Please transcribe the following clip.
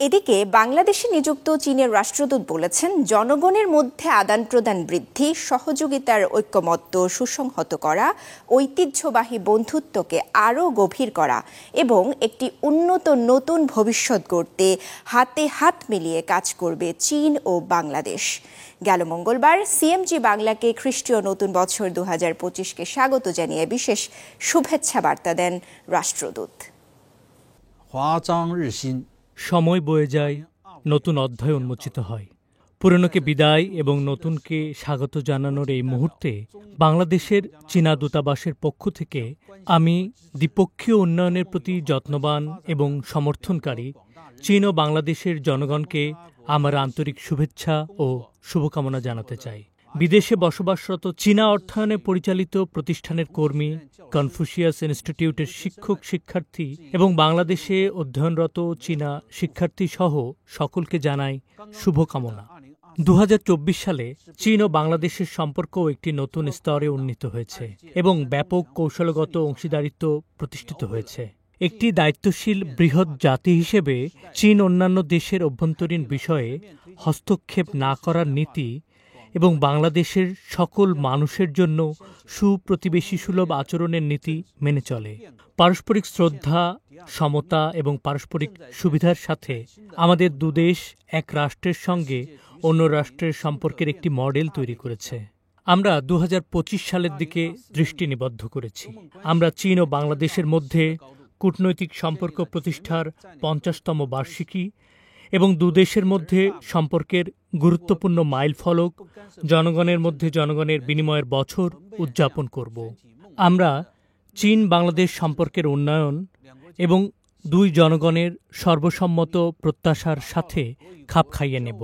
এদিকে বাংলাদেশে নিযুক্ত চীনের রাষ্ট্রদূত বলেছেন, জনগণের মধ্যে আদান প্রদান বৃদ্ধি, সহযোগিতার ঐকমত্য সুসংহত করা, ঐতিহ্যবাহী বন্ধুত্বকে আরও গভীর করা এবং একটি উন্নত নতুন ভবিষ্যৎ গড়তে হাতে হাত মিলিয়ে কাজ করবে চীন ও বাংলাদেশ। গেল মঙ্গলবার সিএমজি বাংলাকে খ্রিস্টীয় নতুন বছর 2025কে স্বাগত জানিয়ে বিশেষ শুভেচ্ছা বার্তা দেন রাষ্ট্রদূত। সময় বয়ে যায়, নতুন অধ্যায় উন্মোচিত হয়। পুরনোকে বিদায় এবং নতুনকে স্বাগত জানানোর এই মুহূর্তে বাংলাদেশের চীনা দূতাবাসের পক্ষ থেকে আমি দ্বিপক্ষীয় উন্নয়নের প্রতি যত্নবান এবং সমর্থনকারী চীন ও বাংলাদেশের জনগণকে আমার আন্তরিক শুভেচ্ছা ও শুভকামনা জানাতে চাই। বিদেশে বসবাসরত চীনা অর্থায়নে পরিচালিত প্রতিষ্ঠানের কর্মী, কনফুসিয়াস ইনস্টিটিউটের শিক্ষক শিক্ষার্থী এবং বাংলাদেশে অধ্যয়নরত চীনা শিক্ষার্থী সহ সকলকে জানাই শুভকামনা। 2024 সালে চীন ও বাংলাদেশের সম্পর্কও একটি নতুন স্তরে উন্নীত হয়েছে এবং ব্যাপক কৌশলগত অংশীদারিত্ব প্রতিষ্ঠিত হয়েছে। একটি দায়িত্বশীল বৃহৎ জাতি হিসেবে চীন অন্যান্য দেশের অভ্যন্তরীণ বিষয়ে হস্তক্ষেপ না করার নীতি এবং বাংলাদেশের সকল মানুষের জন্য সুপ্রতিবেশী সুলভ আচরণের নীতি মেনে চলে। পারস্পরিক শ্রদ্ধা, সমতা এবং পারস্পরিক সুবিধার সাথে আমাদের দুদেশ এক রাষ্ট্রের সঙ্গে অন্য রাষ্ট্রের সম্পর্কের একটি মডেল তৈরি করেছে। আমরা 2025 সালের দিকে দৃষ্টি নিবদ্ধ করেছি। আমরা চীন ও বাংলাদেশের মধ্যে কূটনৈতিক সম্পর্ক প্রতিষ্ঠার 50তম বার্ষিকী এবং দুদেশের মধ্যে সম্পর্কের গুরুত্বপূর্ণ মাইল ফলক, জনগণের মধ্যে জনগণের বিনিময়ের বছর উদযাপন করব। আমরা চীন বাংলাদেশ সম্পর্কের উন্নয়ন এবং দুই জনগণের সর্বসম্মত প্রত্যাশার সাথে খাপ খাইয়ে নেব।